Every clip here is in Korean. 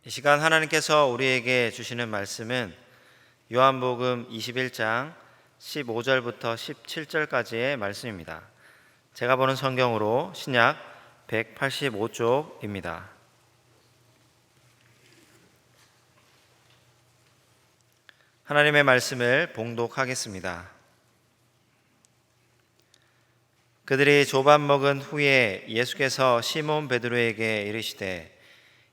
이 시간 하나님께서 우리에게 주시는 말씀은 요한복음 21장 15절부터 17절까지의 말씀입니다. 제가 보는 성경으로 신약 185쪽입니다. 하나님의 말씀을 봉독하겠습니다. 그들이 조반 먹은 후에 예수께서 시몬 베드로에게 이르시되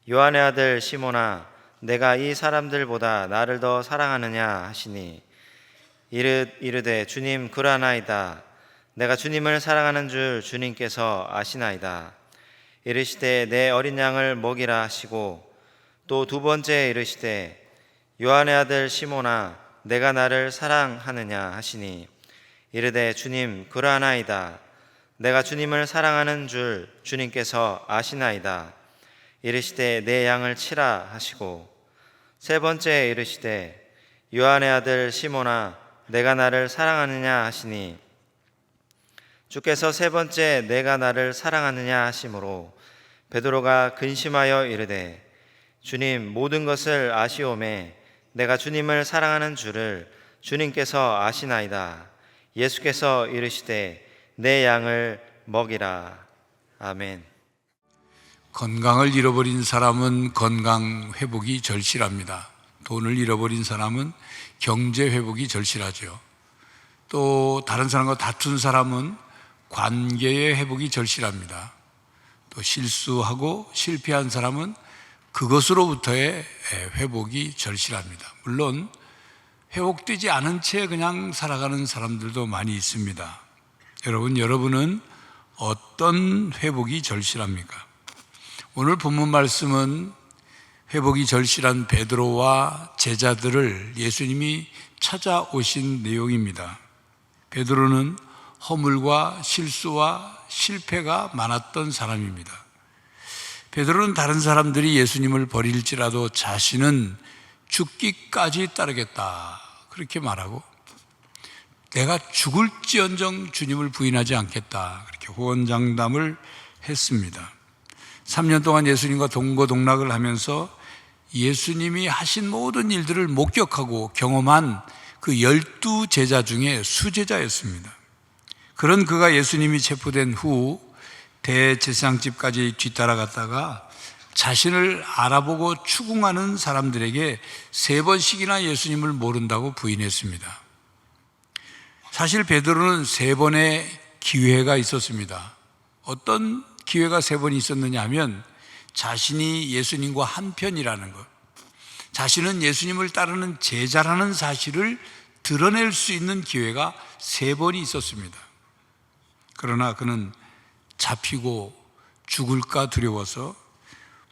요한의 아들 시몬아, 내가 이 사람들보다 나를 더 사랑하느냐 하시니 이르되 주님 그러하나이다. 내가 주님을 사랑하는 줄 주님께서 아시나이다. 이르시되 내 어린 양을 먹이라 하시고 또 두 번째 이르시되 요한의 아들 시몬아, 내가 나를 사랑하느냐 하시니 이르되 주님 그러하나이다. 내가 주님을 사랑하는 줄 주님께서 아시나이다. 이르시되 내 양을 치라 하시고 세 번째 이르시되 요한의 아들 시몬아, 내가 나를 사랑하느냐 하시니 주께서 세 번째 내가 나를 사랑하느냐 하심으로 베드로가 근심하여 이르되 주님 모든 것을 아시오매 내가 주님을 사랑하는 줄을 주님께서 아시나이다. 예수께서 이르시되 내 양을 먹이라. 아멘. 건강을 잃어버린 사람은 건강 회복이 절실합니다. 돈을 잃어버린 사람은 경제 회복이 절실하죠. 또 다른 사람과 다툰 사람은 관계의 회복이 절실합니다. 또 실수하고 실패한 사람은 그것으로부터의 회복이 절실합니다. 물론 회복되지 않은 채 그냥 살아가는 사람들도 많이 있습니다. 여러분은 어떤 회복이 절실합니까? 오늘 본문 말씀은 회복이 절실한 베드로와 제자들을 예수님이 찾아오신 내용입니다. 베드로는 허물과 실수와 실패가 많았던 사람입니다. 베드로는 다른 사람들이 예수님을 버릴지라도 자신은 죽기까지 따르겠다 그렇게 말하고 내가 죽을지언정 주님을 부인하지 않겠다 그렇게 호언장담을 했습니다. 3년 동안 예수님과 동거동락을 하면서 예수님이 하신 모든 일들을 목격하고 경험한 그 12제자 중에 수제자였습니다. 그런 그가 예수님이 체포된 후 대제사장집까지 뒤따라갔다가 자신을 알아보고 추궁하는 사람들에게 3번씩이나 예수님을 모른다고 부인했습니다. 사실 베드로는 3번의 기회가 있었습니다. 어떤 기회가 3번 있었느냐 하면 자신이 예수님과 한편이라는 것, 자신은 예수님을 따르는 제자라는 사실을 드러낼 수 있는 기회가 3번이 있었습니다. 그러나 그는 잡히고 죽을까 두려워서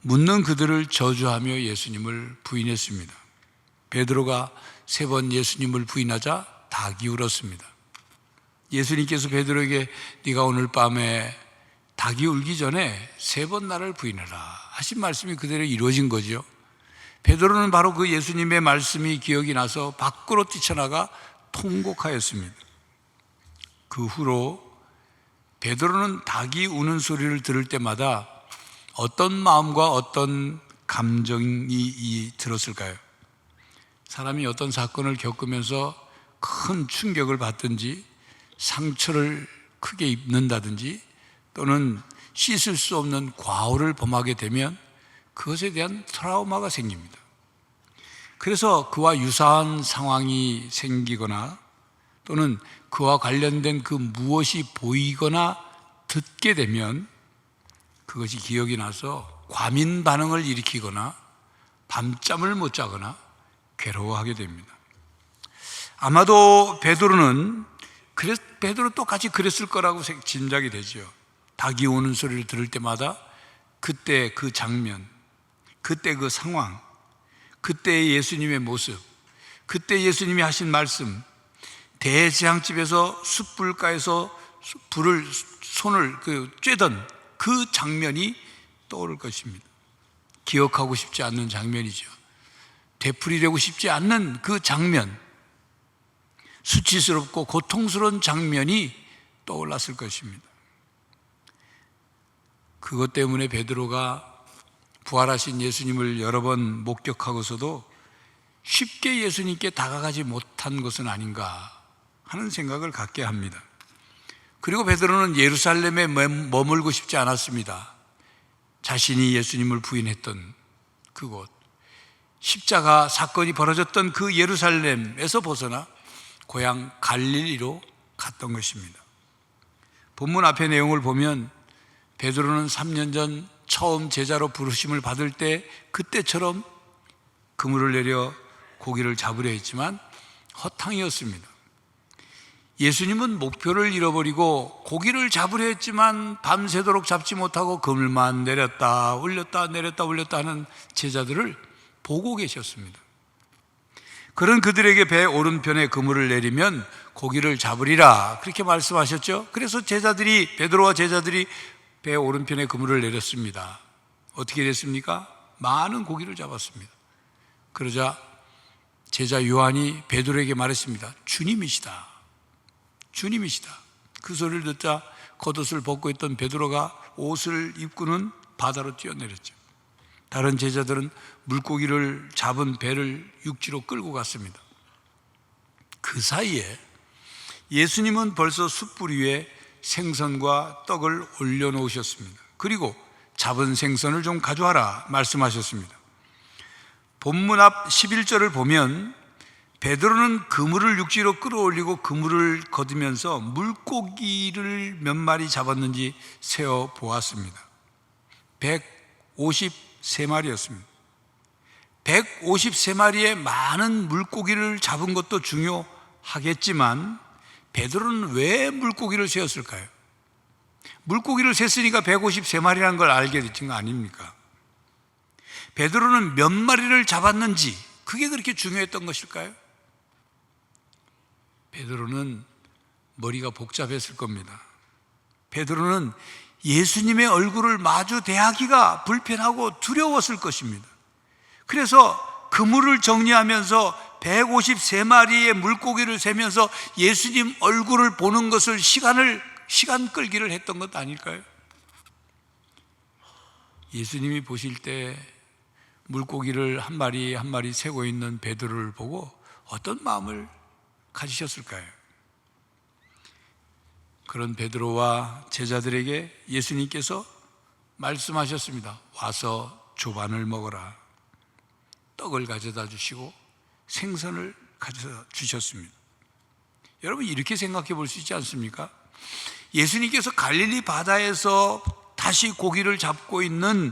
묻는 그들을 저주하며 예수님을 부인했습니다. 베드로가 3번 예수님을 부인하자 닭이 울었습니다. 예수님께서 베드로에게 네가 오늘 밤에 닭이 울기 전에 3번 나를 부인해라 하신 말씀이 그대로 이루어진 거죠. 베드로는 바로 그 예수님의 말씀이 기억이 나서 밖으로 뛰쳐나가 통곡하였습니다. 그 후로 베드로는 닭이 우는 소리를 들을 때마다 어떤 마음과 어떤 감정이 들었을까요? 사람이 어떤 사건을 겪으면서 큰 충격을 받든지 상처를 크게 입는다든지 또는 씻을 수 없는 과오를 범하게 되면 그것에 대한 트라우마가 생깁니다. 그래서 그와 유사한 상황이 생기거나 또는 그와 관련된 그 무엇이 보이거나 듣게 되면 그것이 기억이 나서 과민 반응을 일으키거나 밤잠을 못 자거나 괴로워하게 됩니다. 아마도 베드로 똑같이 그랬을 거라고 짐작이 되죠. 닭이 우는 소리를 들을 때마다 그때 그 장면, 그때 그 상황, 그때 예수님의 모습, 그때 예수님이 하신 말씀, 대제사장집에서 숯불가에서 손을 쬐던 그 장면이 떠오를 것입니다. 기억하고 싶지 않는 장면이죠. 되풀이되고 싶지 않는 그 장면, 수치스럽고 고통스러운 장면이 떠올랐을 것입니다. 그것 때문에 베드로가 부활하신 예수님을 여러 번 목격하고서도 쉽게 예수님께 다가가지 못한 것은 아닌가 하는 생각을 갖게 합니다. 그리고 베드로는 예루살렘에 머물고 싶지 않았습니다. 자신이 예수님을 부인했던 그곳, 십자가 사건이 벌어졌던 그 예루살렘에서 벗어나 고향 갈릴리로 갔던 것입니다. 본문 앞의 내용을 보면 베드로는 3년 전 처음 제자로 부르심을 받을 때 그때처럼 그물을 내려 고기를 잡으려 했지만 허탕이었습니다. 예수님은 목표를 잃어버리고 고기를 잡으려 했지만 밤새도록 잡지 못하고 그물만 내렸다 올렸다 내렸다 올렸다 하는 제자들을 보고 계셨습니다. 그런 그들에게 배 오른편에 그물을 내리면 고기를 잡으리라 그렇게 말씀하셨죠. 그래서 베드로와 제자들이 배 오른편에 그물을 내렸습니다. 어떻게 됐습니까? 많은 고기를 잡았습니다. 그러자 제자 요한이 베드로에게 말했습니다. 주님이시다. 주님이시다. 그 소리를 듣자 겉옷을 벗고 있던 베드로가 옷을 입고는 바다로 뛰어내렸죠. 다른 제자들은 물고기를 잡은 배를 육지로 끌고 갔습니다. 그 사이에 예수님은 벌써 숯불 위에 생선과 떡을 올려놓으셨습니다. 그리고 잡은 생선을 좀 가져와라 말씀하셨습니다. 본문 앞 11절을 보면 베드로는 그물을 육지로 끌어올리고 그물을 걷으면서 물고기를 몇 마리 잡았는지 세어 보았습니다. 153마리였습니다. 153마리의 많은 물고기를 잡은 것도 중요하겠지만 베드로는 왜 물고기를 세었을까요? 물고기를 셌으니까 153마리라는 걸 알게 되신 거 아닙니까? 베드로는 몇 마리를 잡았는지 그게 그렇게 중요했던 것일까요? 베드로는 머리가 복잡했을 겁니다. 베드로는 예수님의 얼굴을 마주 대하기가 불편하고 두려웠을 것입니다. 그래서 그물을 정리하면서 153마리의 물고기를 세면서 예수님 얼굴을 보는 것을 시간 끌기를 했던 것 아닐까요? 예수님이 보실 때 물고기를 한 마리 한 마리 세고 있는 베드로를 보고 어떤 마음을 가지셨을까요? 그런 베드로와 제자들에게 예수님께서 말씀하셨습니다. 와서 조반을 먹어라. 떡을 가져다 주시고 생선을 가져다 주셨습니다. 여러분 이렇게 생각해 볼 수 있지 않습니까? 예수님께서 갈릴리 바다에서 다시 고기를 잡고 있는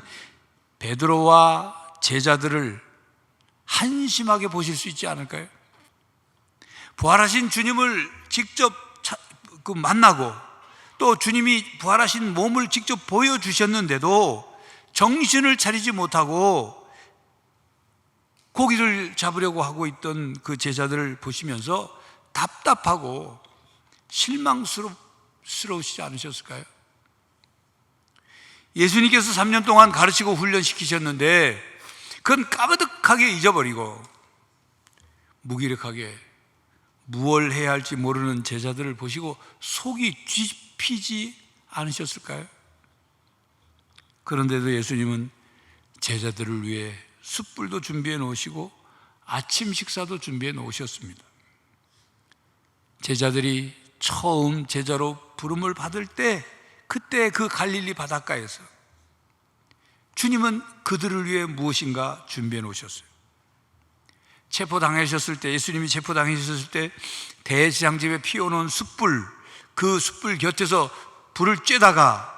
베드로와 제자들을 한심하게 보실 수 있지 않을까요? 부활하신 주님을 직접 만나고 또 주님이 부활하신 몸을 직접 보여주셨는데도 정신을 차리지 못하고 고기를 잡으려고 하고 있던 그 제자들을 보시면서 답답하고 실망스러우시지 않으셨을까요? 예수님께서 3년 동안 가르치고 훈련시키셨는데 그건 까마득하게 잊어버리고 무기력하게 무엇을 해야 할지 모르는 제자들을 보시고 속이 뒤피지 않으셨을까요? 그런데도 예수님은 제자들을 위해 숯불도 준비해 놓으시고 아침 식사도 준비해 놓으셨습니다. 제자들이 처음 제자로 부름을 받을 때 그때 그 갈릴리 바닷가에서 주님은 그들을 위해 무엇인가 준비해 놓으셨어요. 체포당하셨을 때, 예수님이 체포당하셨을 때 대제사장집에 피워놓은 숯불, 그 숯불 곁에서 불을 쬐다가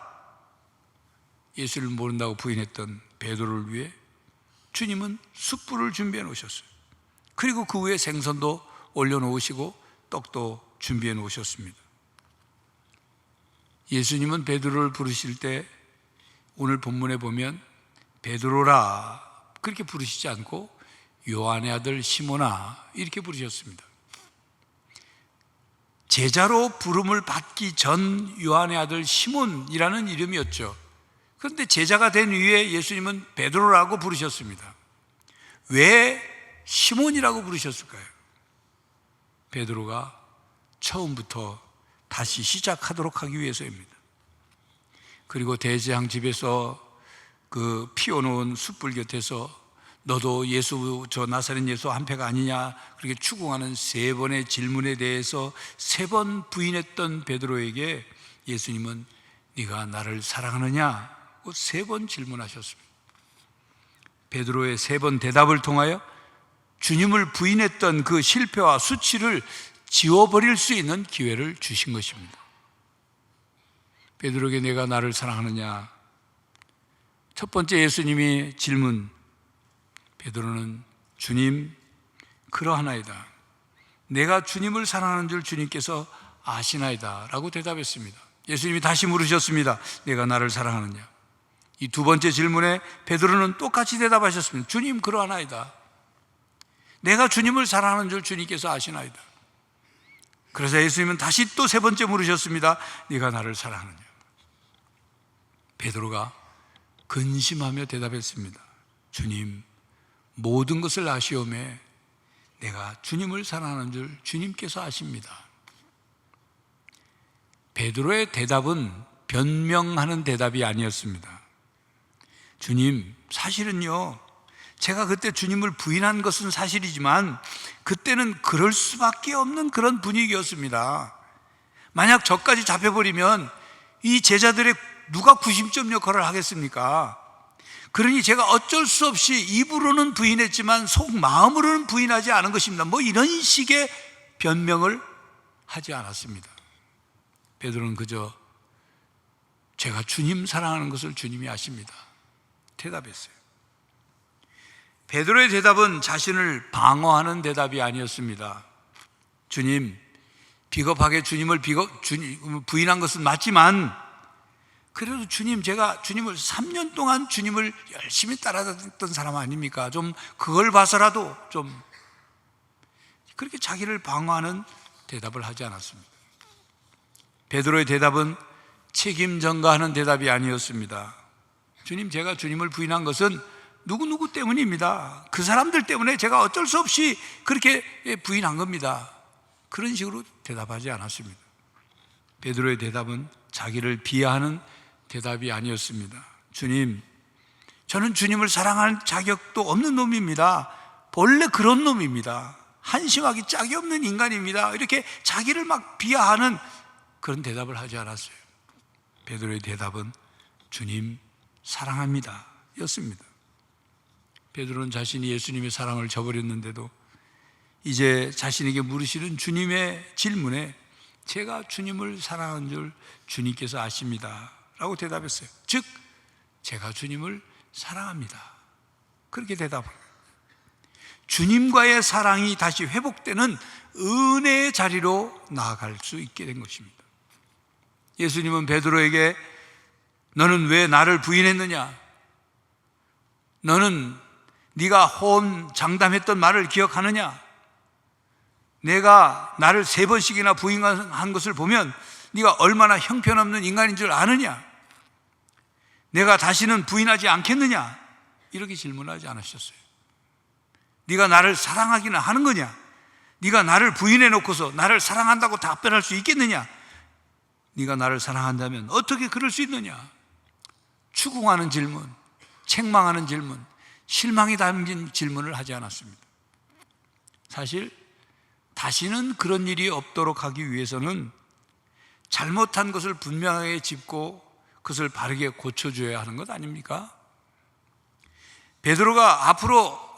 예수를 모른다고 부인했던 베드로를 위해 주님은 숯불을 준비해 놓으셨어요. 그리고 그 위에 생선도 올려놓으시고 떡도 준비해 놓으셨습니다. 예수님은 베드로를 부르실 때 오늘 본문에 보면 베드로라 그렇게 부르시지 않고 요한의 아들 시몬아 이렇게 부르셨습니다. 제자로 부름을 받기 전 요한의 아들 시몬이라는 이름이었죠. 그런데 제자가 된 이후에 예수님은 베드로라고 부르셨습니다. 왜 시몬이라고 부르셨을까요? 베드로가 처음부터 다시 시작하도록 하기 위해서입니다. 그리고 대제사장 집에서 그 피워놓은 숯불 곁에서 너도 예수, 저 나사렛 예수 한패가 아니냐 그렇게 추궁하는 세 번의 질문에 대해서 세 번 부인했던 베드로에게 예수님은 네가 나를 사랑하느냐 세 번 질문하셨습니다. 베드로의 세 번 대답을 통하여 주님을 부인했던 그 실패와 수치를 지워버릴 수 있는 기회를 주신 것입니다. 베드로에게 내가 나를 사랑하느냐, 첫 번째 예수님이 질문, 베드로는 주님 그러하나이다, 내가 주님을 사랑하는 줄 주님께서 아시나이다 라고 대답했습니다. 예수님이 다시 물으셨습니다. 내가 나를 사랑하느냐. 이 두 번째 질문에 베드로는 똑같이 대답하셨습니다. 주님 그러하나이다, 내가 주님을 사랑하는 줄 주님께서 아시나이다. 그래서 예수님은 다시 또 세 번째 물으셨습니다. 네가 나를 사랑하느냐. 베드로가 근심하며 대답했습니다. 주님 모든 것을 아시오매 내가 주님을 사랑하는 줄 주님께서 아십니다. 베드로의 대답은 변명하는 대답이 아니었습니다. 주님, 사실은요, 제가 그때 주님을 부인한 것은 사실이지만 그때는 그럴 수밖에 없는 그런 분위기였습니다. 만약 저까지 잡혀버리면 이 제자들의 누가 구심점 역할을 하겠습니까? 그러니 제가 어쩔 수 없이 입으로는 부인했지만 속마음으로는 부인하지 않은 것입니다. 뭐 이런 식의 변명을 하지 않았습니다. 베드로는 그저 제가 주님 사랑하는 것을 주님이 아십니다 대답했어요. 베드로의 대답은 자신을 방어하는 대답이 아니었습니다. 주님, 비겁하게 주님을 부인한 것은 맞지만 그래도 주님, 제가 주님을 3년 동안 주님을 열심히 따라다녔던 사람 아닙니까? 좀 그걸 봐서라도 좀 그렇게 자기를 방어하는 대답을 하지 않았습니다. 베드로의 대답은 책임 전가하는 대답이 아니었습니다. 주님, 제가 주님을 부인한 것은 누구누구 때문입니다. 그 사람들 때문에 제가 어쩔 수 없이 그렇게 부인한 겁니다. 그런 식으로 대답하지 않았습니다. 베드로의 대답은 자기를 비하하는 대답이 아니었습니다. 주님, 저는 주님을 사랑할 자격도 없는 놈입니다. 본래 그런 놈입니다. 한심하기 짝이 없는 인간입니다. 이렇게 자기를 막 비하하는 그런 대답을 하지 않았어요. 베드로의 대답은 주님 사랑합니다 였습니다. 베드로는 자신이 예수님의 사랑을 저버렸는데도 이제 자신에게 물으시는 주님의 질문에 제가 주님을 사랑하는 줄 주님께서 아십니다 라고 대답했어요. 즉 제가 주님을 사랑합니다 그렇게 대답합니다. 주님과의 사랑이 다시 회복되는 은혜의 자리로 나아갈 수 있게 된 것입니다. 예수님은 베드로에게 너는 왜 나를 부인했느냐? 너는 네가 호언장담했던 말을 기억하느냐? 내가 나를 3번씩이나 부인한 것을 보면 네가 얼마나 형편없는 인간인 줄 아느냐? 내가 다시는 부인하지 않겠느냐? 이렇게 질문하지 않으셨어요. 네가 나를 사랑하기나 하는 거냐? 네가 나를 부인해 놓고서 나를 사랑한다고 답변할 수 있겠느냐? 네가 나를 사랑한다면 어떻게 그럴 수 있느냐? 추궁하는 질문, 책망하는 질문, 실망이 담긴 질문을 하지 않았습니다. 사실 다시는 그런 일이 없도록 하기 위해서는 잘못한 것을 분명하게 짚고 그것을 바르게 고쳐줘야 하는 것 아닙니까? 베드로가 앞으로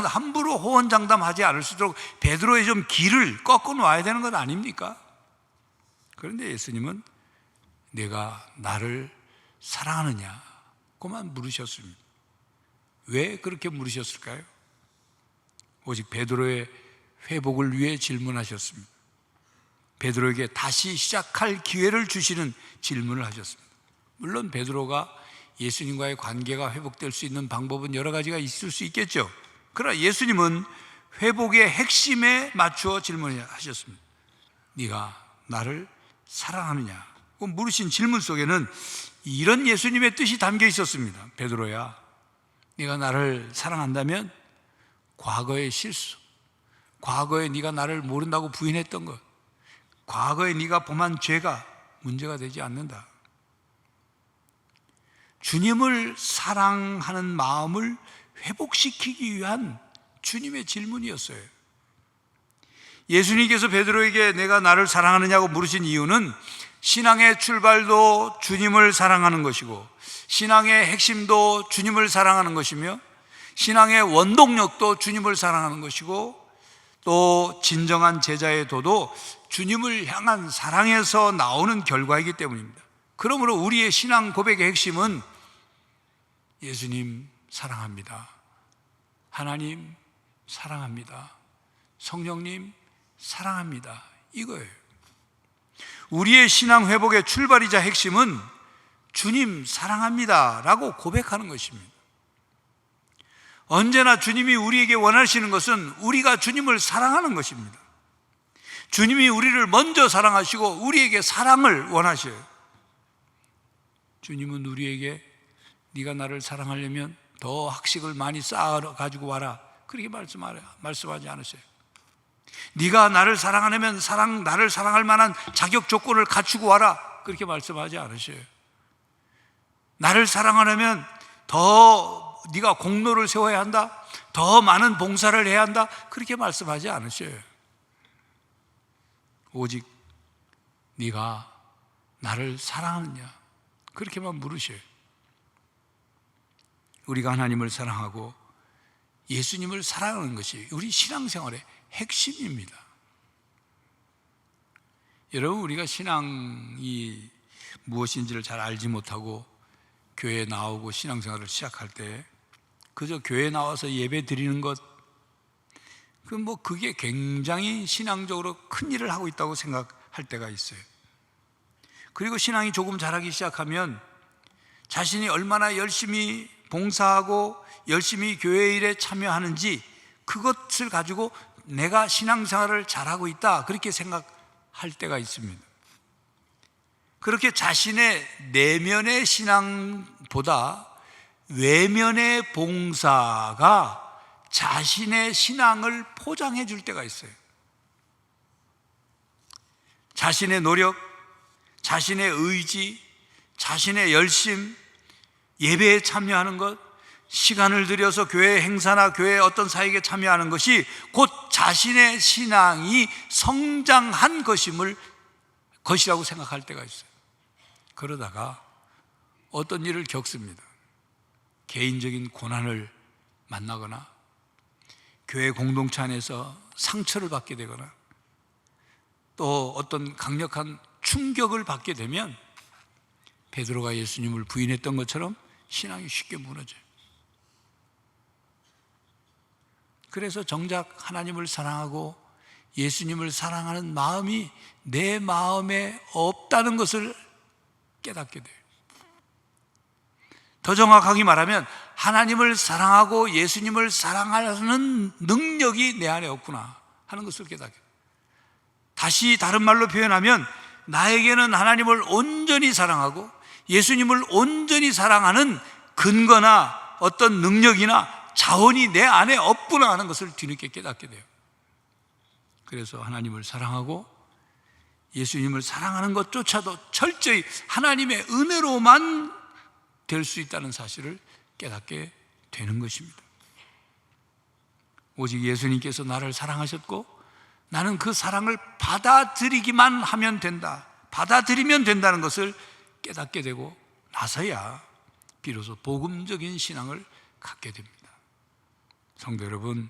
함부로 호언장담하지 않을 수 있도록 베드로의 좀 길을 꺾어 놓아야 되는 것 아닙니까? 그런데 예수님은 내가 나를 사랑하느냐? 그만 물으셨습니다. 왜 그렇게 물으셨을까요? 오직 베드로의 회복을 위해 질문하셨습니다. 베드로에게 다시 시작할 기회를 주시는 질문을 하셨습니다. 물론 베드로가 예수님과의 관계가 회복될 수 있는 방법은 여러 가지가 있을 수 있겠죠. 그러나 예수님은 회복의 핵심에 맞추어 질문하셨습니다. 네가 나를 사랑하느냐? 물으신 질문 속에는 이런 예수님의 뜻이 담겨 있었습니다. 베드로야, 네가 나를 사랑한다면 과거의 실수, 과거에 네가 나를 모른다고 부인했던 것, 과거에 네가 범한 죄가 문제가 되지 않는다. 주님을 사랑하는 마음을 회복시키기 위한 주님의 질문이었어요. 예수님께서 베드로에게 내가 나를 사랑하느냐고 물으신 이유는 신앙의 출발도 주님을 사랑하는 것이고, 신앙의 핵심도 주님을 사랑하는 것이며, 신앙의 원동력도 주님을 사랑하는 것이고, 또 진정한 제자의 도도 주님을 향한 사랑에서 나오는 결과이기 때문입니다. 그러므로 우리의 신앙 고백의 핵심은 예수님 사랑합니다, 하나님 사랑합니다, 성령님 사랑합니다, 이거예요. 우리의 신앙 회복의 출발이자 핵심은 주님 사랑합니다 라고 고백하는 것입니다. 언제나 주님이 우리에게 원하시는 것은 우리가 주님을 사랑하는 것입니다. 주님이 우리를 먼저 사랑하시고 우리에게 사랑을 원하셔요. 주님은 우리에게 네가 나를 사랑하려면 더 학식을 많이 쌓아 가지고 와라, 그렇게 말씀하지 않으세요. 네가 나를 사랑하려면 나를 사랑할 만한 자격 조건을 갖추고 와라, 그렇게 말씀하지 않으셔요. 나를 사랑하려면 더 네가 공로를 세워야 한다, 더 많은 봉사를 해야 한다, 그렇게 말씀하지 않으셔요. 오직 네가 나를 사랑하느냐, 그렇게만 물으셔요. 우리가 하나님을 사랑하고 예수님을 사랑하는 것이 우리 신앙생활의 핵심입니다. 여러분, 우리가 신앙이 무엇인지를 잘 알지 못하고 교회에 나오고 신앙생활을 시작할 때 그저 교회에 나와서 예배 드리는 것, 그게 굉장히 신앙적으로 큰 일을 하고 있다고 생각할 때가 있어요. 그리고 신앙이 조금 자라기 시작하면 자신이 얼마나 열심히 봉사하고 열심히 교회 일에 참여하는지 그것을 가지고 내가 신앙생활을 잘하고 있다, 그렇게 생각할 때가 있습니다. 그렇게 자신의 내면의 신앙보다 외면의 봉사가 자신의 신앙을 포장해 줄 때가 있어요. 자신의 노력, 자신의 의지, 자신의 열심, 예배에 참여하는 것, 시간을 들여서 교회 행사나 교회 어떤 사역에 참여하는 것이 곧 자신의 신앙이 성장한 것이라고 생각할 때가 있어요. 그러다가 어떤 일을 겪습니다. 개인적인 고난을 만나거나 교회 공동체 안에서 상처를 받게 되거나 또 어떤 강력한 충격을 받게 되면 베드로가 예수님을 부인했던 것처럼 신앙이 쉽게 무너져요. 그래서 정작 하나님을 사랑하고 예수님을 사랑하는 마음이 내 마음에 없다는 것을 깨닫게 돼요. 더 정확하게 말하면 하나님을 사랑하고 예수님을 사랑하는 능력이 내 안에 없구나 하는 것을 깨닫게 돼요. 다시 다른 말로 표현하면 나에게는 하나님을 온전히 사랑하고 예수님을 온전히 사랑하는 근거나 어떤 능력이나 자원이 내 안에 없구나 하는 것을 뒤늦게 깨닫게 돼요. 그래서 하나님을 사랑하고 예수님을 사랑하는 것조차도 철저히 하나님의 은혜로만 될 수 있다는 사실을 깨닫게 되는 것입니다. 오직 예수님께서 나를 사랑하셨고 나는 그 사랑을 받아들이기만 하면 된다, 받아들이면 된다는 것을 깨닫게 되고 나서야 비로소 복음적인 신앙을 갖게 됩니다. 성도 여러분,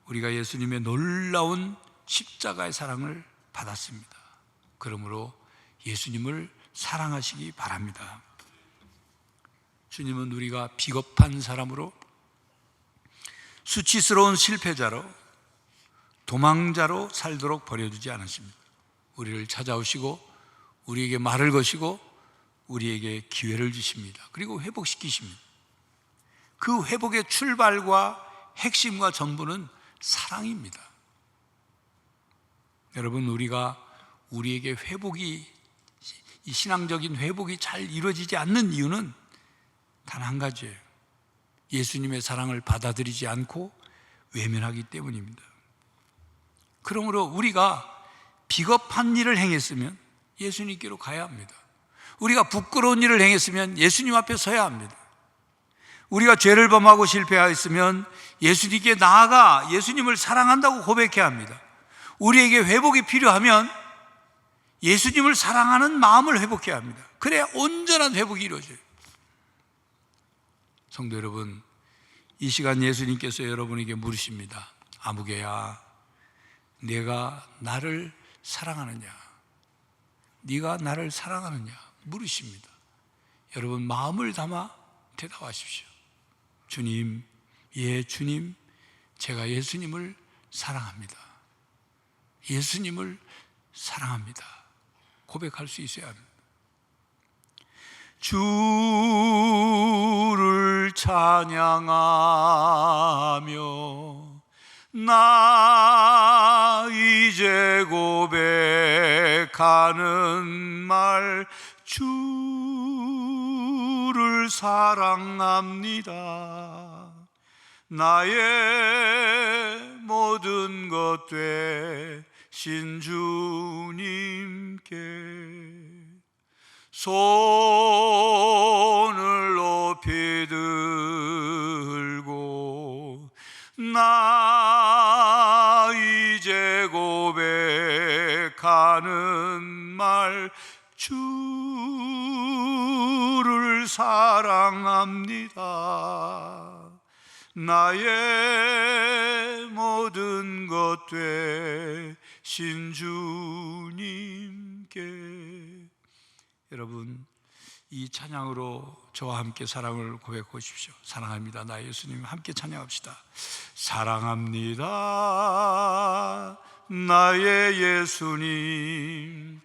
우리가 예수님의 놀라운 십자가의 사랑을 받았습니다. 그러므로 예수님을 사랑하시기 바랍니다. 주님은 우리가 비겁한 사람으로, 수치스러운 실패자로, 도망자로 살도록 버려두지 않으십니다. 우리를 찾아오시고 우리에게 말을 거시고 우리에게 기회를 주십니다. 그리고 회복시키십니다. 그 회복의 출발과 핵심과 전부는 사랑입니다. 여러분, 우리에게 이 신앙적인 회복이 잘 이루어지지 않는 이유는 단 한 가지예요. 예수님의 사랑을 받아들이지 않고 외면하기 때문입니다. 그러므로 우리가 비겁한 일을 행했으면 예수님께로 가야 합니다. 우리가 부끄러운 일을 행했으면 예수님 앞에 서야 합니다. 우리가 죄를 범하고 실패하였으면 예수님께 나아가 예수님을 사랑한다고 고백해야 합니다. 우리에게 회복이 필요하면 예수님을 사랑하는 마음을 회복해야 합니다. 그래야 온전한 회복이 이루어져요. 성도 여러분, 이 시간 예수님께서 여러분에게 물으십니다. 아무개야, 내가 나를 사랑하느냐? 네가 나를 사랑하느냐? 물으십니다. 여러분, 마음을 담아 대답하십시오. 주님, 예, 주님, 제가 예수님을 사랑합니다. 예수님을 사랑합니다. 고백할 수 있어야 합니다. 주를 찬양하며 나 이제 고백하는 말, 주를 사랑합니다. 나의 모든 것 되신 주님께 손을 높이 들고 나 이제 고백하는 말, 주를 사랑합니다. 나의 모든 것 되신 주님께. 여러분, 이 찬양으로 저와 함께 사랑을 고백하십시오. 사랑합니다. 나 예수님, 함께 찬양합시다. 사랑합니다. 나의 예수님,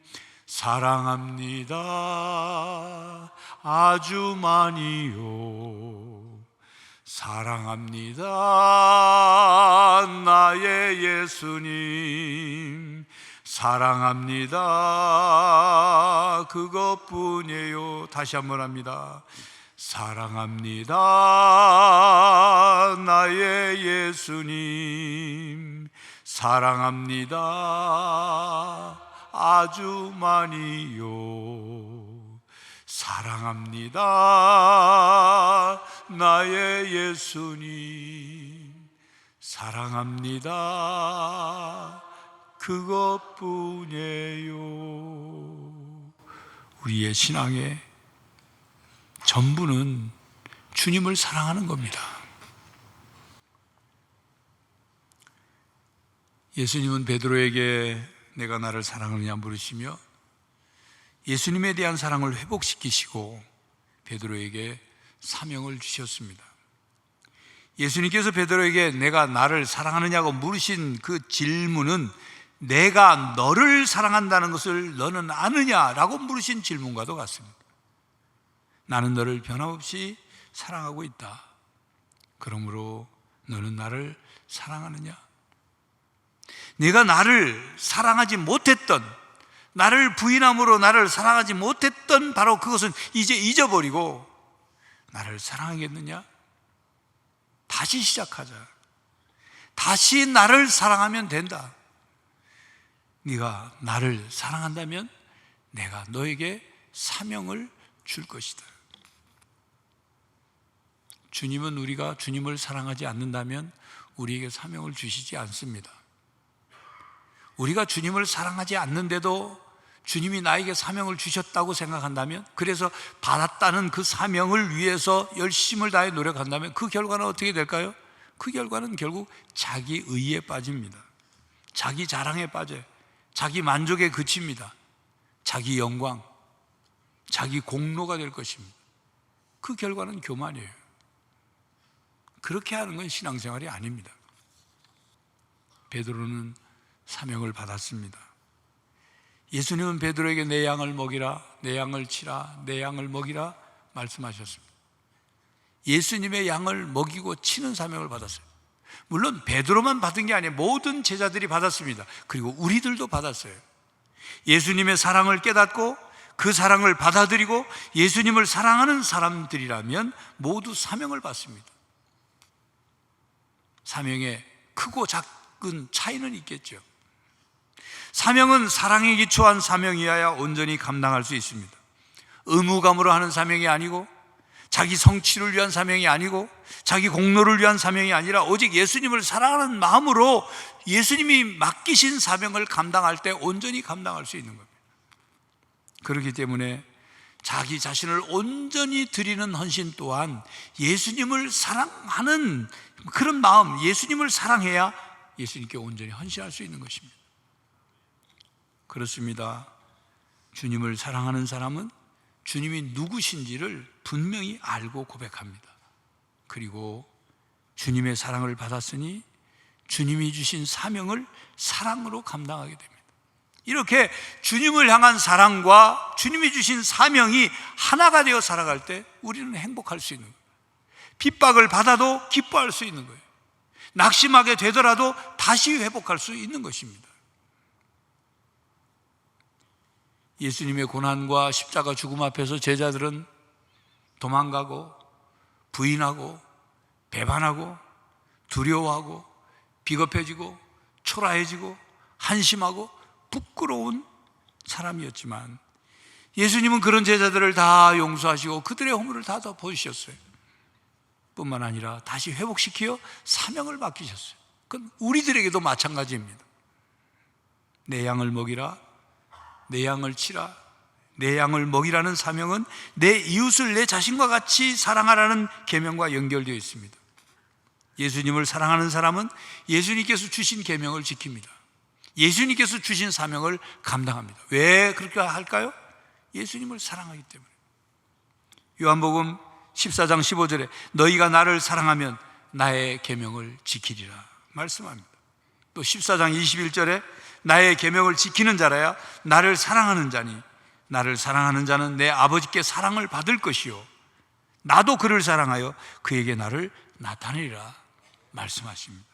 사랑합니다. 아주 많이요. 사랑합니다. 나의 예수님, 사랑합니다. 그것뿐이에요. 다시 한번 합니다. 사랑합니다. 나의 예수님, 사랑합니다. 아주 많이요. 사랑합니다. 나의 예수님, 사랑합니다. 그것뿐이에요. 우리의 신앙의 전부는 주님을 사랑하는 겁니다. 예수님은 베드로에게 내가 나를 사랑하느냐 물으시며 예수님에 대한 사랑을 회복시키시고 베드로에게 사명을 주셨습니다. 예수님께서 베드로에게 내가 나를 사랑하느냐고 물으신 그 질문은 내가 너를 사랑한다는 것을 너는 아느냐라고 물으신 질문과도 같습니다. 나는 너를 변함없이 사랑하고 있다. 그러므로 너는 나를 사랑하느냐? 네가 나를 사랑하지 못했던, 나를 부인함으로 나를 사랑하지 못했던 바로 그것은 이제 잊어버리고 나를 사랑하겠느냐? 다시 시작하자. 다시 나를 사랑하면 된다. 네가 나를 사랑한다면 내가 너에게 사명을 줄 것이다. 주님은 우리가 주님을 사랑하지 않는다면 우리에게 사명을 주시지 않습니다. 우리가 주님을 사랑하지 않는데도 주님이 나에게 사명을 주셨다고 생각한다면, 그래서 받았다는 그 사명을 위해서 열심을 다해 노력한다면 그 결과는 어떻게 될까요? 그 결과는 결국 자기 의에 빠집니다. 자기 자랑에 빠져요. 자기 만족에 그칩니다. 자기 영광, 자기 공로가 될 것입니다. 그 결과는 교만이에요. 그렇게 하는 건 신앙생활이 아닙니다. 베드로는 사명을 받았습니다. 예수님은 베드로에게 내 양을 먹이라, 내 양을 치라, 내 양을 먹이라 말씀하셨습니다. 예수님의 양을 먹이고 치는 사명을 받았어요. 물론 베드로만 받은 게 아니에요. 모든 제자들이 받았습니다. 그리고 우리들도 받았어요. 예수님의 사랑을 깨닫고 그 사랑을 받아들이고 예수님을 사랑하는 사람들이라면 모두 사명을 받습니다. 사명에 크고 작은 차이는 있겠죠. 사명은 사랑에 기초한 사명이어야 온전히 감당할 수 있습니다. 의무감으로 하는 사명이 아니고 자기 성취를 위한 사명이 아니고 자기 공로를 위한 사명이 아니라 오직 예수님을 사랑하는 마음으로 예수님이 맡기신 사명을 감당할 때 온전히 감당할 수 있는 겁니다. 그렇기 때문에 자기 자신을 온전히 드리는 헌신 또한 예수님을 사랑하는 그런 마음, 예수님을 사랑해야 예수님께 온전히 헌신할 수 있는 것입니다. 그렇습니다. 주님을 사랑하는 사람은 주님이 누구신지를 분명히 알고 고백합니다. 그리고 주님의 사랑을 받았으니 주님이 주신 사명을 사랑으로 감당하게 됩니다. 이렇게 주님을 향한 사랑과 주님이 주신 사명이 하나가 되어 살아갈 때 우리는 행복할 수 있는 거예요. 핍박을 받아도 기뻐할 수 있는 거예요. 낙심하게 되더라도 다시 회복할 수 있는 것입니다. 예수님의 고난과 십자가 죽음 앞에서 제자들은 도망가고 부인하고 배반하고 두려워하고 비겁해지고 초라해지고 한심하고 부끄러운 사람이었지만 예수님은 그런 제자들을 다 용서하시고 그들의 허물을 다 덮어주셨어요. 뿐만 아니라 다시 회복시키어 사명을 맡기셨어요. 그건 우리들에게도 마찬가지입니다. 내 양을 먹이라, 내 양을 치라, 내 양을 먹이라는 사명은 내 이웃을 내 자신과 같이 사랑하라는 계명과 연결되어 있습니다. 예수님을 사랑하는 사람은 예수님께서 주신 계명을 지킵니다. 예수님께서 주신 사명을 감당합니다. 왜 그렇게 할까요? 예수님을 사랑하기 때문에. 요한복음 14장 15절에 너희가 나를 사랑하면 나의 계명을 지키리라 말씀합니다. 또 14장 21절에 나의 계명을 지키는 자라야 나를 사랑하는 자니 나를 사랑하는 자는 내 아버지께 사랑을 받을 것이요 나도 그를 사랑하여 그에게 나를 나타내리라 말씀하십니다.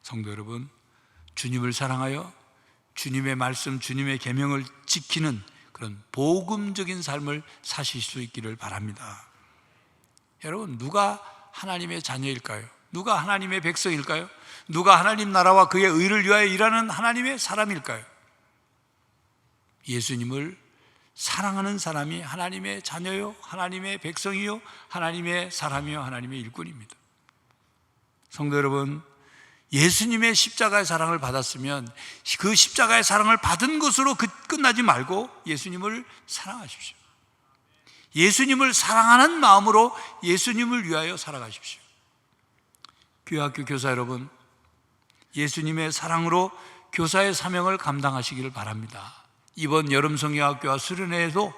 성도 여러분, 주님을 사랑하여 주님의 말씀, 주님의 계명을 지키는 그런 복음적인 삶을 사실 수 있기를 바랍니다. 여러분, 누가 하나님의 자녀일까요? 누가 하나님의 백성일까요? 누가 하나님 나라와 그의 의를 위하여 일하는 하나님의 사람일까요? 예수님을 사랑하는 사람이 하나님의 자녀요, 하나님의 백성이요, 하나님의 사람이요, 하나님의 일꾼입니다. 성도 여러분, 예수님의 십자가의 사랑을 받았으면 그 십자가의 사랑을 받은 것으로 끝나지 말고 예수님을 사랑하십시오. 예수님을 사랑하는 마음으로 예수님을 위하여 살아가십시오. 교회학교 교사 여러분, 예수님의 사랑으로 교사의 사명을 감당하시기를 바랍니다. 이번 여름 성경학교와 수련회에도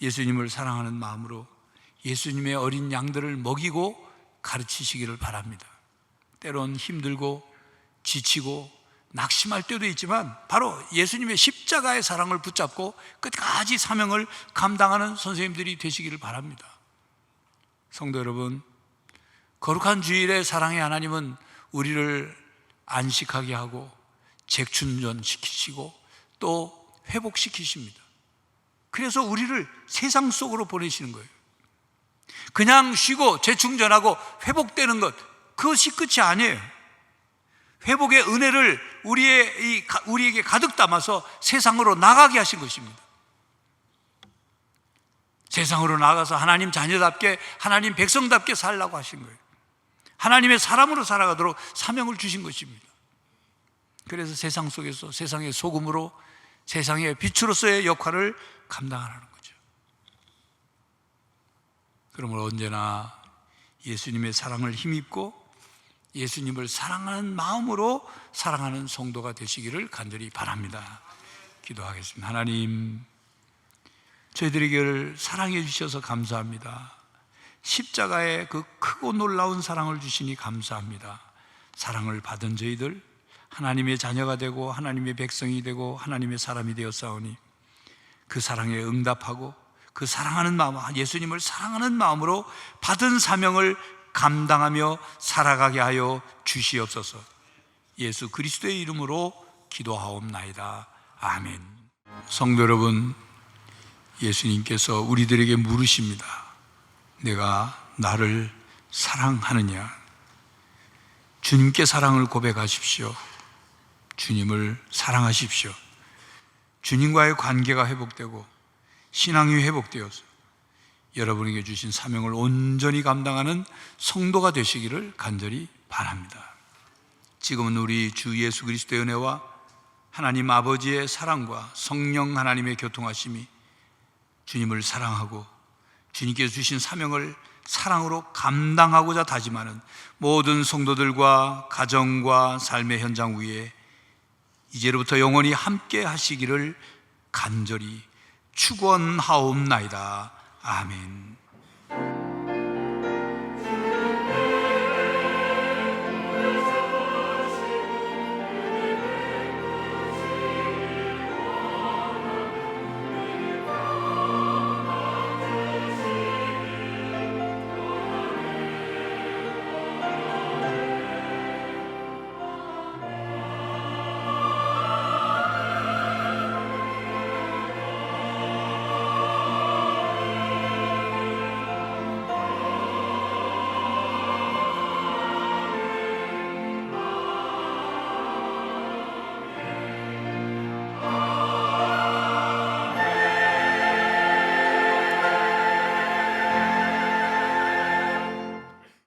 예수님을 사랑하는 마음으로 예수님의 어린 양들을 먹이고 가르치시기를 바랍니다. 때론 힘들고 지치고 낙심할 때도 있지만 바로 예수님의 십자가의 사랑을 붙잡고 끝까지 사명을 감당하는 선생님들이 되시기를 바랍니다. 성도 여러분, 거룩한 주일의 사랑의 하나님은 우리를 안식하게 하고 재충전시키시고 또 회복시키십니다. 그래서 우리를 세상 속으로 보내시는 거예요. 그냥 쉬고 재충전하고 회복되는 것, 그것이 끝이 아니에요. 회복의 은혜를 우리에게 가득 담아서 세상으로 나가게 하신 것입니다. 세상으로 나가서 하나님 자녀답게, 하나님 백성답게 살라고 하신 거예요. 하나님의 사람으로 살아가도록 사명을 주신 것입니다. 그래서 세상 속에서 세상의 소금으로, 세상의 빛으로서의 역할을 감당하라는 거죠. 그러므로 언제나 예수님의 사랑을 힘입고 예수님을 사랑하는 마음으로 사랑하는 성도가 되시기를 간절히 바랍니다. 기도하겠습니다. 하나님, 저희들에게 사랑해 주셔서 감사합니다. 십자가의 그 크고 놀라운 사랑을 주시니 감사합니다. 사랑을 받은 저희들, 하나님의 자녀가 되고 하나님의 백성이 되고 하나님의 사람이 되었사오니 그 사랑에 응답하고 그 사랑하는 마음, 예수님을 사랑하는 마음으로 받은 사명을 감당하며 살아가게 하여 주시옵소서. 예수 그리스도의 이름으로 기도하옵나이다. 아멘. 성도 여러분, 예수님께서 우리들에게 물으십니다. 내가 나를 사랑하느냐? 주님께 사랑을 고백하십시오. 주님을 사랑하십시오. 주님과의 관계가 회복되고 신앙이 회복되어서 여러분에게 주신 사명을 온전히 감당하는 성도가 되시기를 간절히 바랍니다. 지금은 우리 주 예수 그리스도의 은혜와 하나님 아버지의 사랑과 성령 하나님의 교통하심이 주님을 사랑하고 주님께서 주신 사명을 사랑으로 감당하고자 다짐하는 모든 성도들과 가정과 삶의 현장 위에 이제로부터 영원히 함께 하시기를 간절히 축원하옵나이다. 아멘.